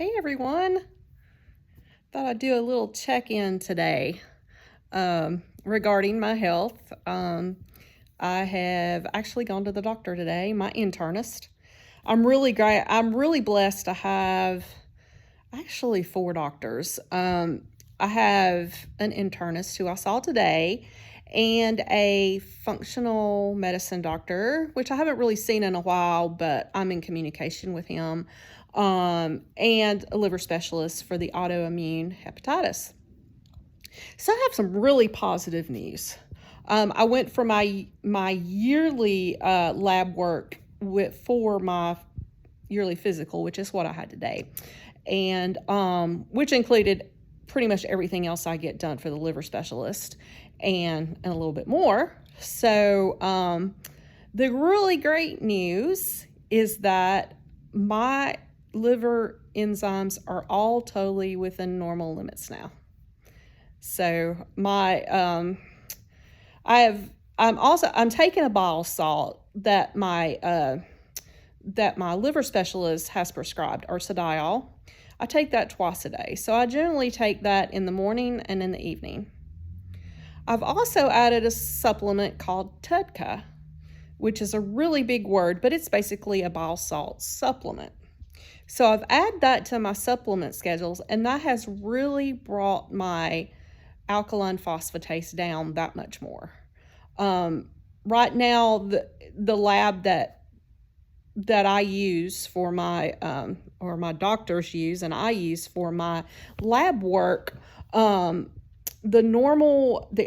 Hey everyone, thought I'd do a little check-in today regarding my health. I have actually gone to the doctor today, my internist. I'm really great. I'm really blessed to have actually four doctors. I have an internist who I saw today and a functional medicine doctor, which I haven't really seen in a while, but I'm in communication with him, and a liver specialist for the autoimmune hepatitis. So I have some really positive news. I went for my yearly lab work for my yearly physical, which is what I had today, and which included pretty much everything else I get done for the liver specialist and a little bit more. So the really great news is that my liver enzymes are all totally within normal limits now. So I'm taking a bile salt that my liver specialist has prescribed, ursodiol. I take that twice a day. So I generally take that in the morning and in the evening. I've also added a supplement called TEDCA, which is a really big word, but it's basically a bile salt supplement. So I've added that to my supplement schedules, and that has really brought my alkaline phosphatase down that much more. Right now, the lab that I use for my, or my doctors use and I use for my lab work, the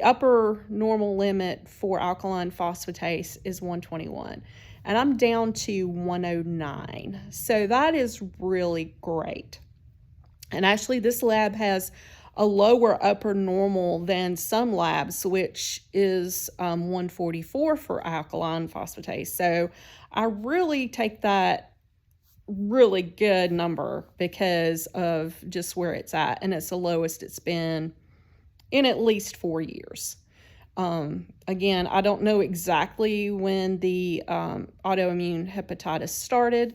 upper normal limit for alkaline phosphatase is 121, and I'm down to 109. So that is really great. And actually, this lab has a lower upper normal than some labs, which is 144 for alkaline phosphatase. So I really take that really good number because of just where it's at, and it's the lowest it's been in at least 4 years. Again, I don't know exactly when the autoimmune hepatitis started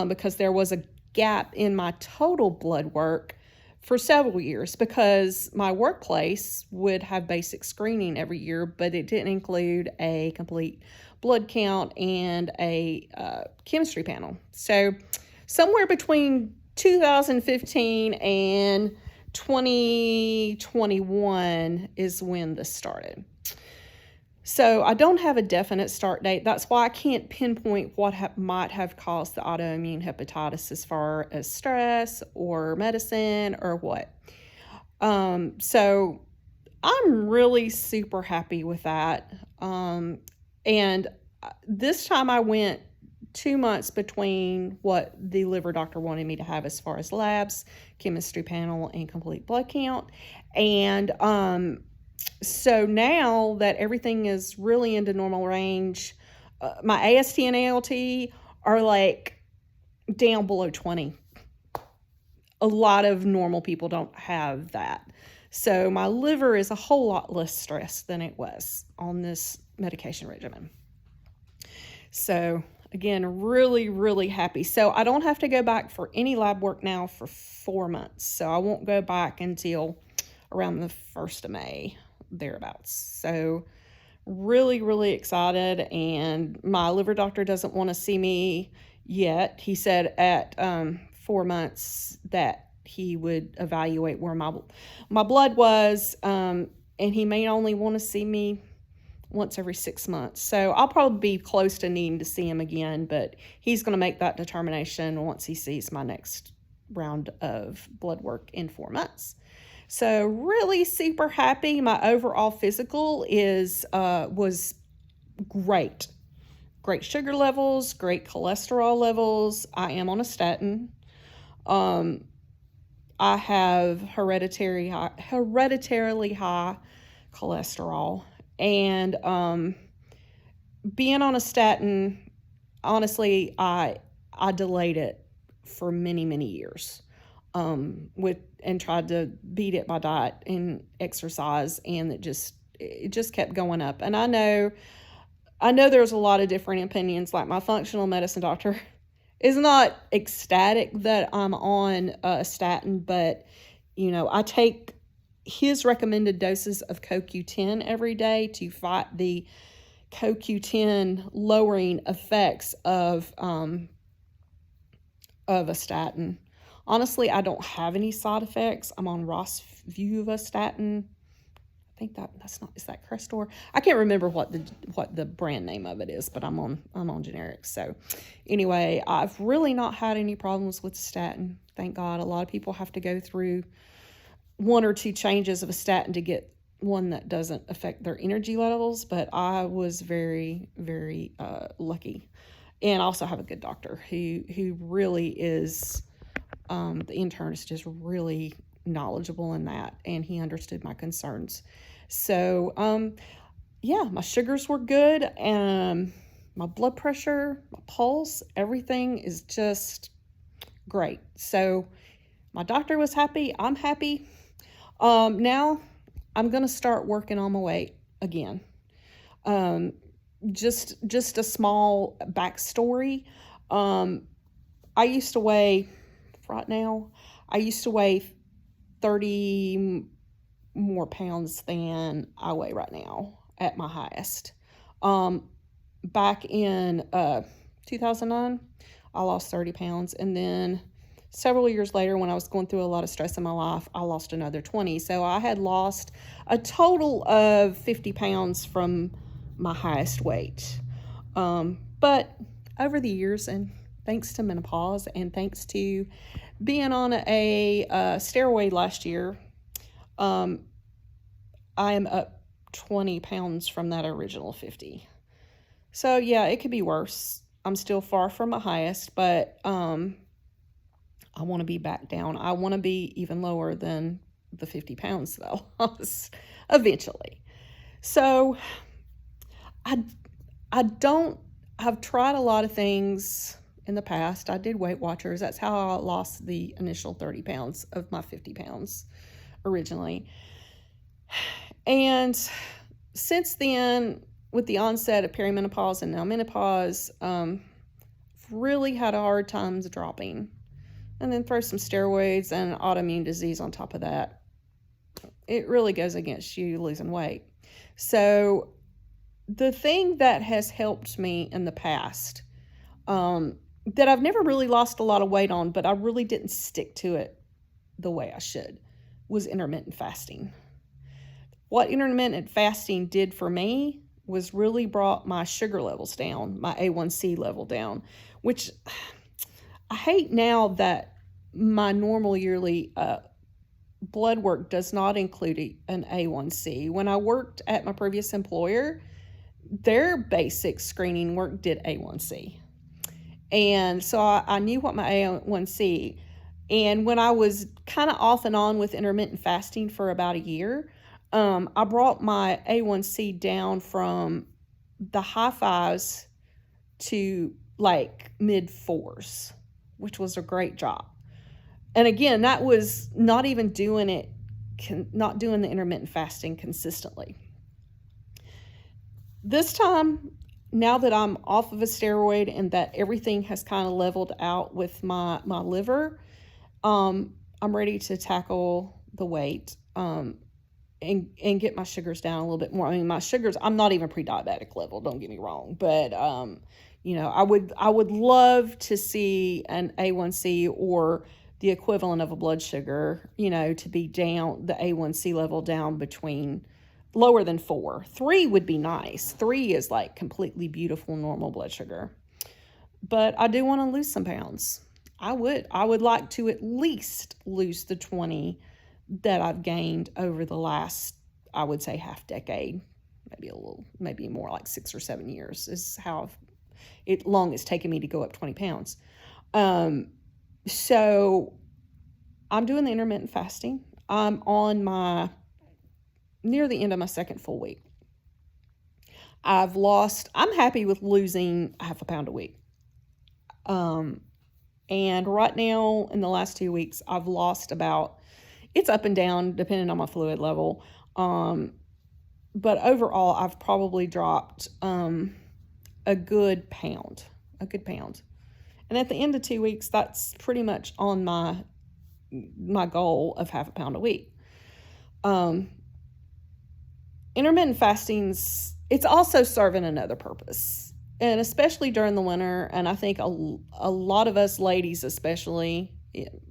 because there was a gap in my total blood work for several years because my workplace would have basic screening every year, but it didn't include a complete blood count and a chemistry panel. So somewhere between 2015 and 2021 is when this started. So I don't have a definite start date. That's why I can't pinpoint what might have caused the autoimmune hepatitis as far as stress or medicine or what. So I'm really super happy with that. And this time I went 2 months between what the liver doctor wanted me to have as far as labs, chemistry panel, and complete blood count. And so now that everything is really into normal range, my AST and ALT are like down below 20. A lot of normal people don't have that. So my liver is a whole lot less stressed than it was on this medication regimen. So again, really, really happy. So I don't have to go back for any lab work now for 4 months. So I won't go back until around the 1st of May, thereabouts. So really, really excited. And my liver doctor doesn't want to see me yet. He said at 4 months that he would evaluate where my blood was, and he may only want to see me once every 6 months. So I'll probably be close to needing to see him again, but he's going to make that determination once he sees my next round of blood work in 4 months. So really super happy. My overall physical was great. Great sugar levels, great cholesterol levels. I am on a statin. I have hereditarily high cholesterol. And being on a statin, honestly, I delayed it for many, many years and tried to beat it by diet and exercise, and it just kept going up. And I know there's a lot of different opinions. Like my functional medicine doctor is not ecstatic that I'm on a statin, but, I take his recommended doses of CoQ10 every day to fight the CoQ10 lowering effects of a statin. Honestly, I don't have any side effects. I'm on rosuvastatin. I think that's not, is that Crestor? I can't remember what the brand name of it is, but I'm on generics. So anyway, I've really not had any problems with statin. Thank God. A lot of people have to go through one or two changes of a statin to get one that doesn't affect their energy levels, but I was very, very lucky. And I also have a good doctor who really is, the internist is really knowledgeable in that, and he understood my concerns. So, yeah, my sugars were good, and my blood pressure, my pulse, everything is just great. So my doctor was happy. I'm happy. Now I'm going to start working on my weight again. Just a small backstory. I used to weigh, right now, I used to weigh 30 more pounds than I weigh right now at my highest. Back in 2009, I lost 30 pounds. And then several years later, when I was going through a lot of stress in my life, I lost another 20. So I had lost a total of 50 pounds from my highest weight. But over the years, and thanks to menopause and thanks to being on a steroid last year, I am up 20 pounds from that original 50. So yeah, it could be worse. I'm still far from my highest, but I want to be back down. I want to be even lower than the 50 pounds though, eventually. So I've tried a lot of things in the past. I did Weight Watchers. That's how I lost the initial 30 pounds of my 50 pounds originally. And since then, with the onset of perimenopause and now menopause, really had a hard time dropping. And then throw some steroids and autoimmune disease on top of that. It really goes against you losing weight. So the thing that has helped me in the past, that I've never really lost a lot of weight on, but I really didn't stick to it the way I should, was intermittent fasting. What intermittent fasting did for me was really brought my sugar levels down, my A1C level down, which I hate now that my normal yearly blood work does not include an A1C. When I worked at my previous employer, their basic screening work did A1C. And so I knew what my A1C, and when I was kind of off and on with intermittent fasting for about a year, I brought my A1C down from the high fives to like mid fours, which was a great job. And again, that was not even doing it, not doing the intermittent fasting consistently. This time, now that I'm off of a steroid and that everything has kind of leveled out with my liver, I'm ready to tackle the weight and get my sugars down a little bit more. I mean, my sugars, I'm not even pre-diabetic level, don't get me wrong, but I would love to see an A1C or the equivalent of a blood sugar, to be down, the A1C level down between lower than 4. 3 would be nice. 3 is like completely beautiful, normal blood sugar. But I do want to lose some pounds. I would like to at least lose the 20 that I've gained over the last, I would say, half decade, maybe more, like 6 or 7 years is how long it's taken me to go up 20 pounds. So I'm doing the intermittent fasting. I'm on near the end of my second full week. I'm happy with losing half a pound a week. And right now, in the last 2 weeks, I've lost it's up and down depending on my fluid level. But overall, I've probably dropped a good pound. And at the end of 2 weeks, that's pretty much on my goal of half a pound a week. Intermittent fasting's, it's also serving another purpose, and especially during the winter. And I think a lot of us ladies, especially,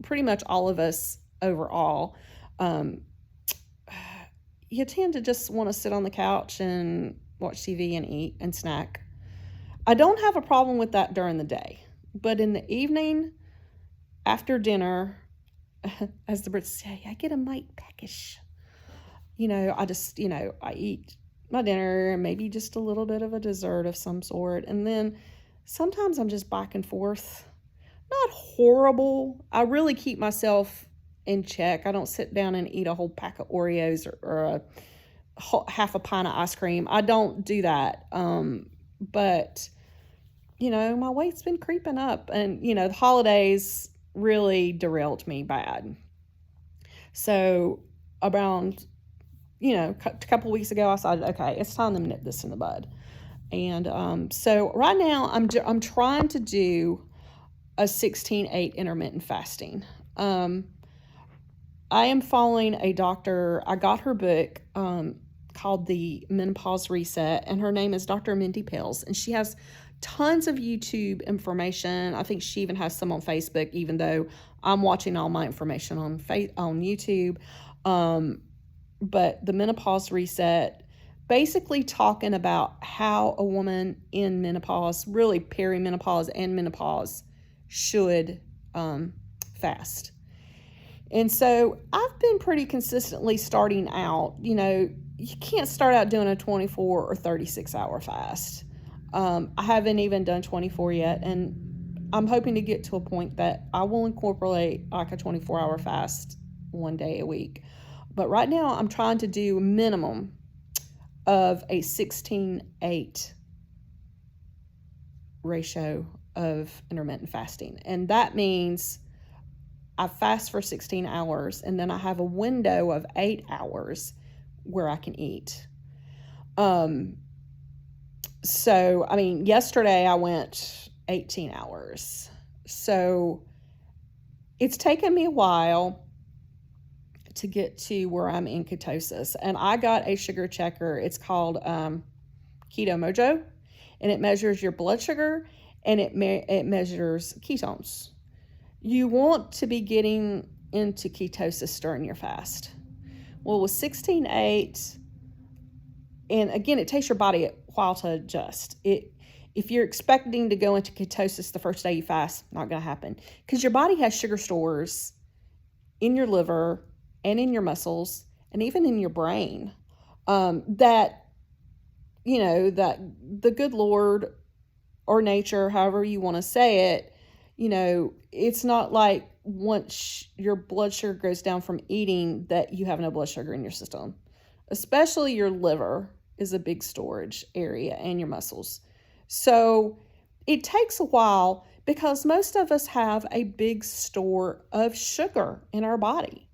pretty much all of us overall, you tend to just want to sit on the couch and watch TV and eat and snack. I don't have a problem with that during the day, but in the evening, after dinner, as the Brits say, I get a mite peckish. I just, I eat my dinner and maybe just a little bit of a dessert of some sort. And then sometimes I'm just back and forth. Not horrible. I really keep myself in check. I don't sit down and eat a whole pack of Oreos or half a pint of ice cream. I don't do that. But, my weight's been creeping up. And, the holidays really derailed me bad. So around, a couple weeks ago, I decided, okay, it's time to nip this in the bud. And so right now I'm trying to do a 16-8 intermittent fasting. I am following a doctor. I got her book called The Menopause Reset, and her name is Dr. Mindy Pills, and she has tons of YouTube information. I think she even has some on Facebook, even though I'm watching all my information on YouTube. But the Menopause Reset, basically talking about how a woman in menopause, really perimenopause and menopause, should fast. And so I've been pretty consistently starting out. You can't start out doing a 24 or 36 hour fast. I haven't even done 24 yet, and I'm hoping to get to a point that I will incorporate like a 24-hour fast one day a week. But right now I'm trying to do a minimum of a 16-8 ratio of intermittent fasting. And that means I fast for 16 hours, and then I have a window of 8 hours where I can eat. So, yesterday I went 18 hours. So it's taken me a while to get to where I'm in ketosis. And I got a sugar checker. It's called Keto Mojo, and it measures your blood sugar, and it measures ketones. You want to be getting into ketosis during your fast. Well, with 16-8, and again, it takes your body a while to adjust. If you're expecting to go into ketosis the first day you fast, not going to happen, because your body has sugar stores in your liver and in your muscles and even in your brain that the good Lord or nature, however you want to say it, it's not like once your blood sugar goes down from eating that you have no blood sugar in your system. Especially your liver is a big storage area, and your muscles. So it takes a while because most of us have a big store of sugar in our body.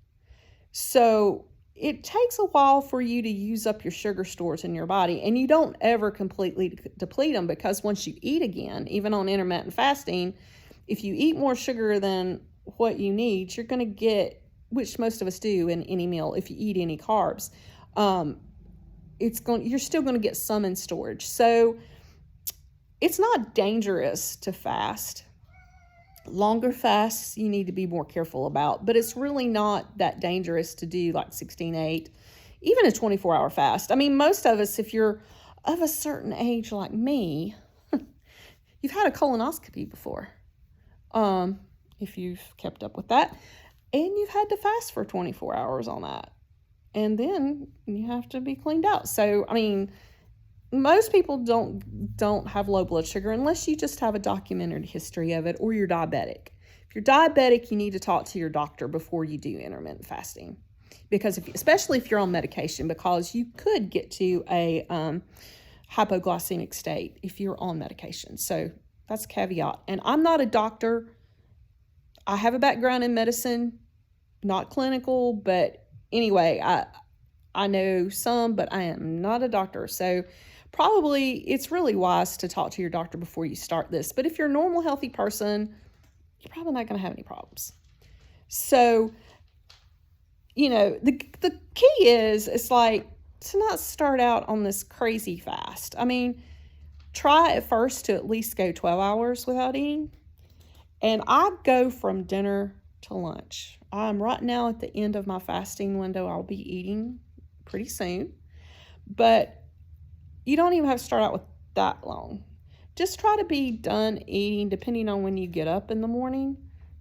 So it takes a while for you to use up your sugar stores in your body, and you don't ever completely deplete them, because once you eat again, even on intermittent fasting, if you eat more sugar than what you need, you're going to get, which most of us do in any meal, if you eat any carbs, you're still going to get some in storage. So it's not dangerous to fast. Longer fasts you need to be more careful about, but it's really not that dangerous to do like 16-8, even a 24-hour fast. Most of us, if you're of a certain age like me, you've had a colonoscopy before, if you've kept up with that, and you've had to fast for 24 hours on that, and then you have to be cleaned out. So most people don't have low blood sugar unless you just have a documented history of it, or you're diabetic. If you're diabetic, you need to talk to your doctor before you do intermittent fasting, because especially if you're on medication, because you could get to a hypoglycemic state if you're on medication. So that's a caveat. And I'm not a doctor. I have a background in medicine, not clinical, but anyway, I know some, but I am not a doctor. So probably it's really wise to talk to your doctor before you start this. But if you're a normal, healthy person, you're probably not going to have any problems. So, the key is, it's like to not start out on this crazy fast. I mean, try at first to at least go 12 hours without eating. And I go from dinner to lunch. I'm right now at the end of my fasting window. I'll be eating pretty soon. But you don't even have to start out with that long. Just try to be done eating, depending on when you get up in the morning,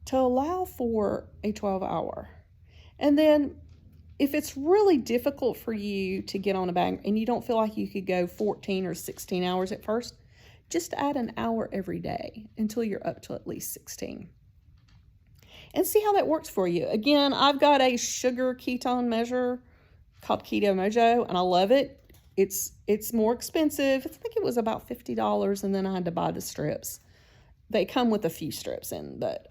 to allow for a 12-hour. And then if it's really difficult for you to get on a bang and you don't feel like you could go 14 or 16 hours at first, just add an hour every day until you're up to at least 16. And see how that works for you. Again, I've got a sugar ketone measure called Keto Mojo, and I love it. It's more expensive. I think it was about $50, and then I had to buy the strips. They come with a few strips in, but,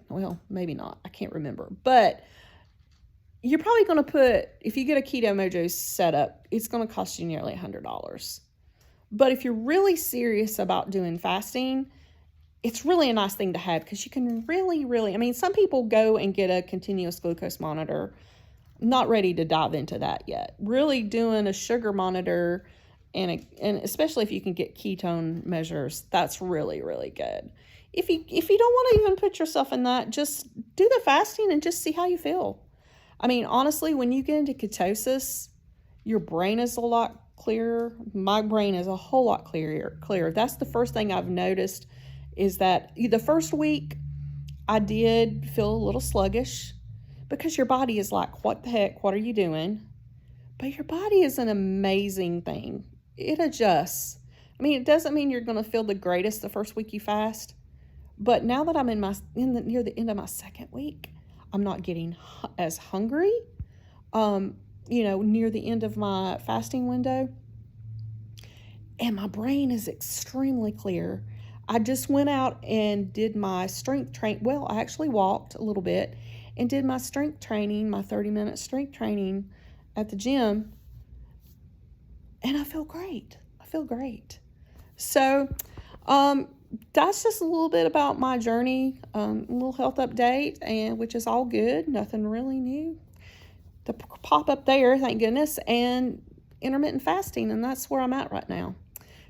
well, maybe not. I can't remember. But you're probably going to put, if you get a Keto Mojo setup, it's going to cost you nearly $100. But if you're really serious about doing fasting, it's really a nice thing to have, because you can really, I mean, some people go and get a continuous glucose monitor. I'm not ready to dive into that yet. Really doing a sugar monitor, and especially if you can get ketone measures, that's really good. If you don't want to even put yourself in that, just do the fasting and just see how you feel. I mean, honestly, when you get into ketosis, your brain is a lot clearer. My brain is a whole lot clearer. That's the first thing I've noticed, is that the first week I did feel a little sluggish, because your body is like, what the heck, what are you doing? But your body is an amazing thing. It adjusts. I mean, it doesn't mean you're going to feel the greatest the first week you fast, but now that I'm near the end of my second week, I'm not getting as hungry, near the end of my fasting window, and my brain is extremely clear. I just went out and did my strength train. Well, I actually walked a little bit and did my strength training, my 30-minute strength training at the gym. And I feel great. So, that's just a little bit about my journey, a little health update, and which is all good. Nothing really new to pop up there, thank goodness, and intermittent fasting, and that's where I'm at right now.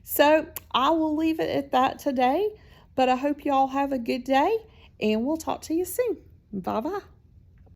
So I will leave it at that today, but I hope you all have a good day, and we'll talk to you soon. Bye-bye.